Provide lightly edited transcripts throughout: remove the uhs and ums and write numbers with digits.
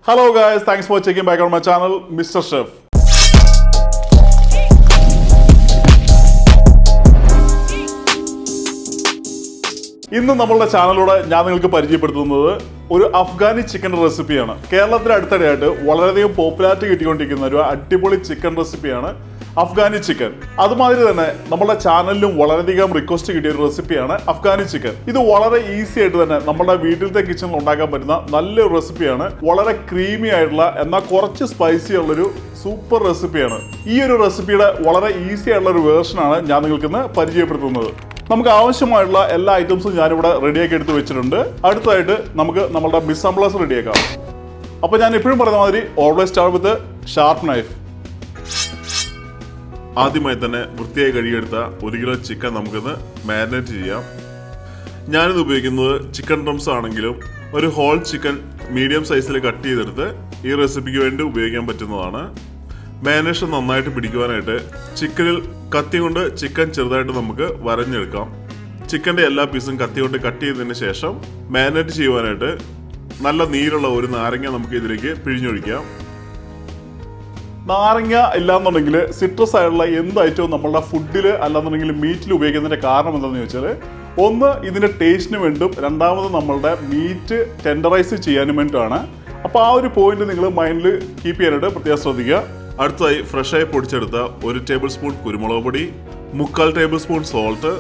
Hello guys, thanks for checking back on my channel, Mr. Chef. ഇന്ന് നമ്മളുടെ ചാനലിലൂടെ ഞാൻ നിങ്ങൾക്ക് പരിചയപ്പെടുത്തുന്നത് ഒരു അഫ്ഗാനി ചിക്കൻ റെസിപ്പിയാണ്. കേരളത്തിൽ അടുത്തിടെയായിട്ട് വളരെയധികം പോപ്പുലാരിറ്റി കിട്ടിക്കൊണ്ടിരിക്കുന്ന ഒരു അടിപൊളി ചിക്കൻ റെസിപ്പിയാണ് അഫ്ഗാനി ചിക്കൻ. അതുമാതിരി തന്നെ നമ്മുടെ ചാനലിലും വളരെയധികം റിക്വസ്റ്റ് കിട്ടിയ ഒരു റെസിപ്പിയാണ് അഫ്ഗാനി ചിക്കൻ. ഇത് വളരെ ഈസി ആയിട്ട് തന്നെ നമ്മുടെ വീട്ടിലത്തെ കിച്ചണിൽ ഉണ്ടാക്കാൻ പറ്റുന്ന നല്ലൊരു റെസിപ്പിയാണ്. വളരെ ക്രീമി ആയിട്ടുള്ള എന്നാൽ കുറച്ച് സ്പൈസി ഉള്ളൊരു സൂപ്പർ റെസിപ്പിയാണ്. ഈ ഒരു റെസിപ്പിയുടെ വളരെ ഈസി ആയിട്ടുള്ള ഒരു വേർഷനാണ് ഞാൻ നിങ്ങൾക്ക് ഇന്ന് പരിചയപ്പെടുത്തുന്നത്. നമുക്ക് ആവശ്യമായിട്ടുള്ള എല്ലാ ഐറ്റംസും ഞാനിവിടെ റെഡിയാക്കി എടുത്ത് വെച്ചിട്ടുണ്ട്. അടുത്തതായിട്ട് നമുക്ക് നമ്മളുടെ ബിസംബ്ലസ് റെഡിയാക്കാം. അപ്പോൾ ഞാൻ എപ്പോഴും പറയുന്ന മാതിരി always start with sharp knife. ആദ്യമായി തന്നെ വൃത്തിയായി കഴുകിയെടുത്ത 1 കിലോ ചിക്കൻ നമുക്കിന്ന് മാരിനേറ്റ് ചെയ്യാം. ഞാനിത് ഉപയോഗിക്കുന്നത് ചിക്കൻ ഡ്രംസ് ആണെങ്കിലും ഒരു ഹോൾ ചിക്കൻ മീഡിയം സൈസിൽ കട്ട് ചെയ്തെടുത്ത് ഈ റെസിപ്പിക്ക് വേണ്ടി ഉപയോഗിക്കാൻ പറ്റുന്നതാണ്. മാരിനേഷൻ നന്നായിട്ട് പിടിക്കുവാനായിട്ട് ചിക്കനിൽ കത്തി കൊണ്ട് ചിക്കൻ ചെറുതായിട്ട് നമുക്ക് വരഞ്ഞെടുക്കാം. ചിക്കൻ്റെ എല്ലാ പീസും കത്തി കൊണ്ട് കട്ട് ചെയ്തതിന് ശേഷം മാരിനേറ്റ് ചെയ്യുവാനായിട്ട് നല്ല നീരുള്ള ഒരു നാരങ്ങ നമുക്ക് ഇതിലേക്ക് പിഴിഞ്ഞൊഴിക്കാം. നാരങ്ങ ഇല്ലാന്നുണ്ടെങ്കിൽ സിട്രസ് ആയിട്ടുള്ള എന്ത് ഐറ്റവും നമ്മളുടെ ഫുഡിൽ അല്ലാന്നുണ്ടെങ്കിൽ മീറ്റിൽ ഉപയോഗിക്കുന്നതിൻ്റെ കാരണം എന്താണെന്ന് ചോദിച്ചാൽ, ഒന്ന് ഇതിൻ്റെ ടേസ്റ്റിന് വേണ്ടും, രണ്ടാമത് നമ്മളുടെ മീറ്റ് ടെൻഡറൈസ് ചെയ്യാനും വേണ്ടിയിട്ടാണ്. അപ്പോൾ ആ ഒരു പോയിന്റ് നിങ്ങൾ മൈൻഡിൽ കീപ്പ് ചെയ്യാനായിട്ട് പ്രത്യേകം ശ്രദ്ധിക്കുക. അടുത്തായി ഫ്രഷായി പൊടിച്ചെടുത്ത 1 ടേബിൾ സ്പൂൺ കുരുമുളക് പൊടി, 1/4 table spoon salt,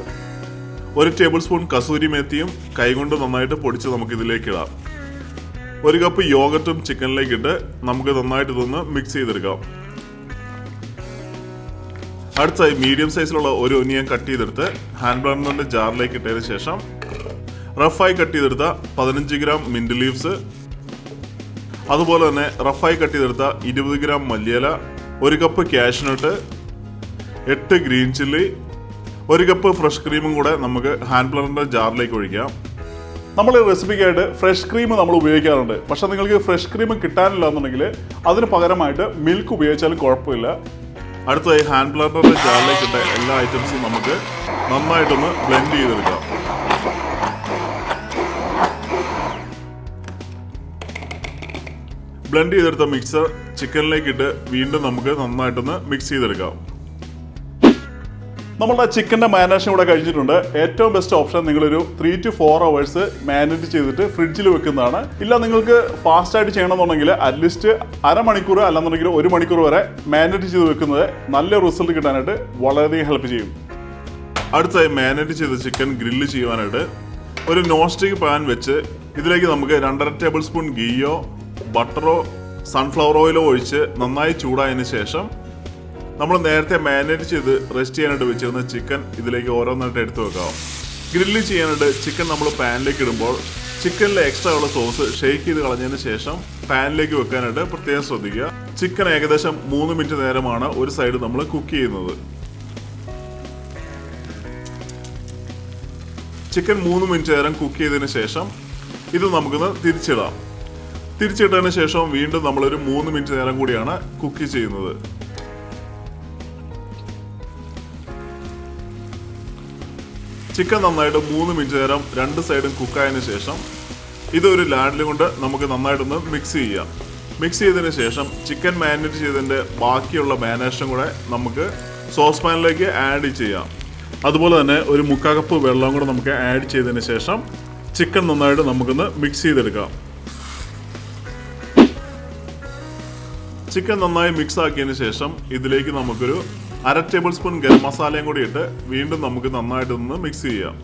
1 table spoon kasuri മേത്തിയും കൈകൊണ്ട് നന്നായിട്ട് പൊടിച്ച് നമുക്കിതിലേക്ക് ഇടാം. 1 കപ്പ് യോഗട്ടും ചിക്കനിലേക്ക് ഇട്ട് നമുക്ക് നന്നായിട്ട് ഇതൊന്ന് മിക്സ് ചെയ്തെടുക്കാം. അടുത്തായി മീഡിയം സൈസിലുള്ള ഒരു ഒനിയൻ കട്ട് ചെയ്തെടുത്ത് ഹാൻഡ് ബ്ലെൻഡറിന്റെ ജാറിലേക്ക് ഇട്ടതിന് ശേഷം റഫായി കട്ട് ചെയ്തെടുത്ത 15 ഗ്രാം മിന്റ് ലീവ്സ്, അതുപോലെ തന്നെ റഫായി കട്ട് ചെയ്തെടുത്ത 20 ഗ്രാം മല്ലിയില, 1 cup cashew nut, 8 green chilli, 1 cup fresh ക്രീമും കൂടെ നമുക്ക് ഹാൻഡ് ബ്ലെൻഡറിന്റെ ജാറിലേക്ക് ഒഴിക്കാം. നമ്മൾ ഈ റെസിപ്പിക്കായിട്ട് ഫ്രഷ് ക്രീം നമ്മൾ ഉപയോഗിക്കാറുണ്ട്. പക്ഷെ നിങ്ങൾക്ക് ഫ്രഷ് ക്രീം കിട്ടാനില്ല എന്നുണ്ടെങ്കിൽ അതിന് പകരമായിട്ട് മിൽക്ക് ഉപയോഗിച്ചാലും കുഴപ്പമില്ല. അടുത്തതായി ഹാൻഡ് ബ്ലെൻഡറിന്റെ ജാറിലേക്ക് ഇട്ട എല്ലാ ഐറ്റംസും നമുക്ക് നന്നായിട്ടൊന്ന് ബ്ലെൻഡ് ചെയ്തെടുക്കാം. ബ്ലെൻഡ് ചെയ്തെടുത്ത മിക്സർ ചിക്കനിലേക്ക് ഇട്ട് വീണ്ടും നമുക്ക് നന്നായിട്ടൊന്ന് മിക്സ് ചെയ്തെടുക്കാം. നമ്മളുടെ ചിക്കൻ്റെ മാരിനേഷൻ ഇവിടെ കഴിഞ്ഞിട്ടുണ്ട്. ഏറ്റവും ബെസ്റ്റ് ഓപ്ഷൻ നിങ്ങളൊരു 3 to 4 hours മാരിനേറ്റ് ചെയ്തിട്ട് ഫ്രിഡ്ജിൽ വെക്കുന്നതാണ്. ഇല്ല നിങ്ങൾക്ക് ഫാസ്റ്റ് ആയിട്ട് ചെയ്യണമെന്നുണ്ടെങ്കിൽ അറ്റ്ലീസ്റ്റ് അരമണിക്കൂർ അല്ലെന്നുണ്ടെങ്കിൽ 1 മണിക്കൂർ വരെ മാരിനേറ്റ് ചെയ്ത് വെക്കുന്നത് നല്ല റിസൾട്ട് കിട്ടാനായിട്ട് വളരെയധികം ഹെൽപ്പ് ചെയ്യും. അടുത്തായി മാരിനേറ്റ് ചെയ്ത ചിക്കൻ ഗ്രില്ല് ചെയ്യുവാനായിട്ട് ഒരു നോൺ സ്റ്റിക്ക് പാൻ വെച്ച് ഇതിലേക്ക് നമുക്ക് 2.5 ടേബിൾ സ്പൂൺ ഗീയോ ബട്ടറോ സൺഫ്ലവർ ഓയിലോ ഒഴിച്ച് നന്നായി ചൂടായതിനു ശേഷം നമ്മൾ നേരത്തെ മാരിനേറ്റ് ചെയ്ത് റെസ്റ്റ് ചെയ്യാനായിട്ട് വെച്ചിരുന്ന ചിക്കൻ ഇതിലേക്ക് ഓരോന്നായിട്ട് എടുത്തു വെക്കാം. ഗ്രില്ല് ചെയ്യാനായിട്ട് ചിക്കൻ നമ്മൾ പാനിലേക്ക് ഇടുമ്പോൾ ചിക്കനിലെ എക്സ്ട്രാ ഉള്ള സോസ് ഷെയ്ക്ക് ചെയ്ത് കളഞ്ഞതിന് ശേഷം പാനിലേക്ക് വെക്കാനായിട്ട് പ്രത്യേകം ശ്രദ്ധിക്കുക. ചിക്കൻ ഏകദേശം 3 മിനിറ്റ് നേരമാണ് ഒരു സൈഡ് നമ്മൾ കുക്ക് ചെയ്യുന്നത്. ചിക്കൻ 3 മിനിറ്റ് നേരം കുക്ക് ചെയ്തതിന് ശേഷം ഇത് നമുക്കൊന്ന് തിരിച്ചിടാം. തിരിച്ചിട്ടതിന് ശേഷം വീണ്ടും നമ്മളൊരു 3 മിനിറ്റ് നേരം കൂടിയാണ് കുക്ക് ചെയ്യുന്നത്. ചിക്കൻ നന്നായിട്ട് 3 മിനിറ്റ് നേരം 2 സൈഡും കുക്കായതിനു ശേഷം ഇതൊരു ലാഡിൽ കൊണ്ട് നമുക്ക് നന്നായിട്ടൊന്ന് മിക്സ് ചെയ്യാം. മിക്സ് ചെയ്തതിന് ശേഷം ചിക്കൻ മാരിനേറ്റ് ചെയ്തതിൻ്റെ ബാക്കിയുള്ള മാരിനേഷൻ കൂടെ നമുക്ക് സോസ് പാനിലേക്ക് ആഡ് ചെയ്യാം. അതുപോലെ തന്നെ ഒരു 1/4 കപ്പ് വെള്ളം കൂടെ നമുക്ക് ആഡ് ചെയ്തതിന് ശേഷം ചിക്കൻ നന്നായിട്ട് നമുക്കൊന്ന് മിക്സ് ചെയ്തെടുക്കാം. ചിക്കൻ നന്നായി മിക്സ് ആക്കിയതിന് ശേഷം ഇതിലേക്ക് നമുക്കൊരു 1/2 ടേബിൾ സ്പൂൺ ഗരം മസാലയും കൂടി ഇട്ട് വീണ്ടും നമുക്ക് നന്നായിട്ടൊന്ന് മിക്സ് ചെയ്യാം.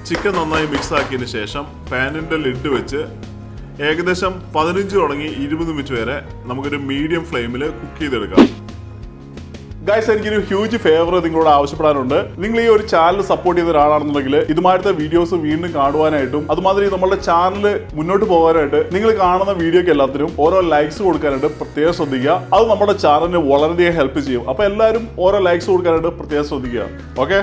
ചിക്കൻ നന്നായി മിക്സ് ആക്കിയതിന് ശേഷം പാനിൻ്റെ ലിഡ് വെച്ച് ഏകദേശം 15 തുടങ്ങി 20 മിനിറ്റ് വരെ നമുക്കൊരു മീഡിയം ഫ്ലെയിമിൽ കുക്ക് ചെയ്തെടുക്കാം. ഗൈസ്, എനിക്കൊരു ഹ്യൂജ് ഫേവർ നിങ്ങളോട് ആവശ്യപ്പെടാനുണ്ട്. നിങ്ങൾ ഈ ഒരു ചാനൽ സപ്പോർട്ട് ചെയ്ത ഒരാളാണെന്നുണ്ടെങ്കിൽ ഇതുമായിട്ട് വീഡിയോസ് വീണ്ടും കാണുവാനായിട്ടും അതുമാതിരി നമ്മുടെ ചാനൽ മുന്നോട്ട് പോകാനായിട്ട് നിങ്ങൾ കാണുന്ന വീഡിയോക്ക് എല്ലാത്തിനും ഓരോ ലൈക്സ് കൊടുക്കാനായിട്ട് പ്രത്യേകം ശ്രദ്ധിക്കുക. അത് നമ്മുടെ ചാനലിന് വളരെയധികം ഹെൽപ്പ് ചെയ്യും. അപ്പോൾ എല്ലാവരും ഓരോ ലൈക്സ് കൊടുക്കാനായിട്ട് പ്രത്യേകം ശ്രദ്ധിക്കുക. ഓക്കെ,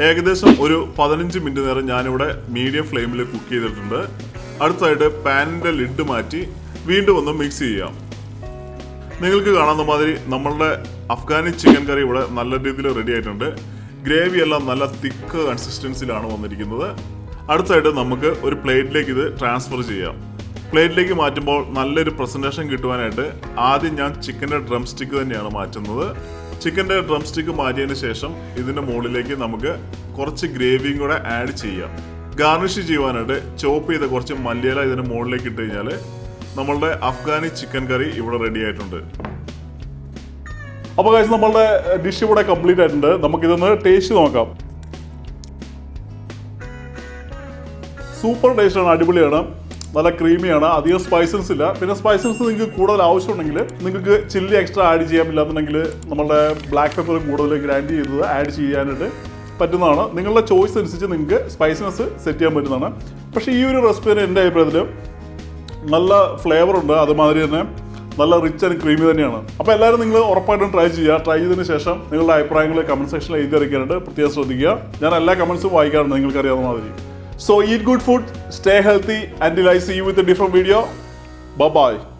ഏകദേശം ഒരു 15 മിനിറ്റ് നേരം ഞാനിവിടെ മീഡിയം ഫ്ലെയിമിൽ കുക്ക് ചെയ്തിട്ടുണ്ട്. അടുത്തായിട്ട് പാനിൻ്റെ ലിഡ് മാറ്റി വീണ്ടും ഒന്ന് മിക്സ് ചെയ്യാം. നിങ്ങൾക്ക് കാണുന്ന മാതിരി നമ്മളുടെ അഫ്ഗാനി ചിക്കൻ കറി ഇവിടെ നല്ല രീതിയിൽ റെഡി ആയിട്ടുണ്ട്. ഗ്രേവി എല്ലാം നല്ല തിക്ക് കൺസിസ്റ്റൻസിയിലാണ് വന്നിരിക്കുന്നത്. അടുത്തായിട്ട് നമുക്ക് ഒരു പ്ലേറ്റിലേക്ക് ഇത് ട്രാൻസ്ഫർ ചെയ്യാം. പ്ലേറ്റിലേക്ക് മാറ്റുമ്പോൾ നല്ലൊരു പ്രസൻറ്റേഷൻ കിട്ടുവാനായിട്ട് ആദ്യം ഞാൻ ചിക്കൻ്റെ ഡ്രം സ്റ്റിക്ക് തന്നെയാണ് മാറ്റുന്നത്. ചിക്കൻ്റെ ഡ്രം സ്റ്റിക്ക് മാറ്റിയതിന് ശേഷം ഇതിൻ്റെ മുകളിലേക്ക് നമുക്ക് കുറച്ച് ഗ്രേവിയും കൂടെ ആഡ് ചെയ്യാം. ഗാർണിഷ് ചെയ്യുവാനായിട്ട് ചോപ്പ് ചെയ്ത കുറച്ച് മല്ലിയില ഇതിൻ്റെ മുകളിലേക്ക് ഇട്ട് കഴിഞ്ഞാൽ നമ്മളുടെ അഫ്ഗാനി ചിക്കൻ കറി ഇവിടെ റെഡി ആയിട്ടുണ്ട്. അപ്പോൾ ഗൈസ് നമ്മളുടെ ഡിഷ് ഇവിടെ കംപ്ലീറ്റ് ആയിട്ടുണ്ട്. നമുക്കിതൊന്ന് ടേസ്റ്റ് നോക്കാം. സൂപ്പർ ടേസ്റ്റാണ്, അടിപൊളിയാണ്, നല്ല ക്രീമിയാണ്, അധികം സ്പൈസസ് ഇല്ല. പിന്നെ സ്പൈസസ് നിങ്ങൾക്ക് കൂടുതൽ ആവശ്യമുണ്ടെങ്കിൽ നിങ്ങൾക്ക് ചില്ലി എക്സ്ട്രാ ആഡ് ചെയ്യാൻ ഇല്ലാന്നുണ്ടെങ്കിൽ നമ്മളുടെ ബ്ലാക്ക് പെപ്പർ കൂടുതൽ ഗ്രൈൻഡ് ചെയ്തത് ആഡ് ചെയ്യാനായിട്ട് പറ്റുന്നതാണ്. നിങ്ങളുടെ ചോയ്സ് അനുസരിച്ച് നിങ്ങൾക്ക് സ്പൈസിനെസ് സെറ്റ് ചെയ്യാൻ പറ്റുന്നതാണ്. പക്ഷേ ഈ ഒരു റെസിപ്പിന് എൻ്റെ അഭിപ്രായത്തിൽ നല്ല ഫ്ലേവർ ഉണ്ട്, അതുമാതിരി തന്നെ നല്ല റിച്ച് ആൻഡ് ക്രീമി തന്നെയാണ്. അപ്പോൾ എല്ലാവരും നിങ്ങൾ ഉറപ്പായിട്ടും ട്രൈ ചെയ്യുക. ട്രൈ ചെയ്തതിന് ശേഷം നിങ്ങളുടെ അഭിപ്രായങ്ങൾ കമൻറ്റ് സെക്ഷനിൽ എഴുതി അറിയിക്കാനായിട്ട് പ്രത്യേകം ശ്രദ്ധിക്കുക. ഞാൻ എല്ലാ കമൻസും വായിക്കാറുണ്ട്, നിങ്ങൾക്കറിയാവുന്ന മാതിരി. So eat good food, stay healthy, until I see you with a different video. Bye bye.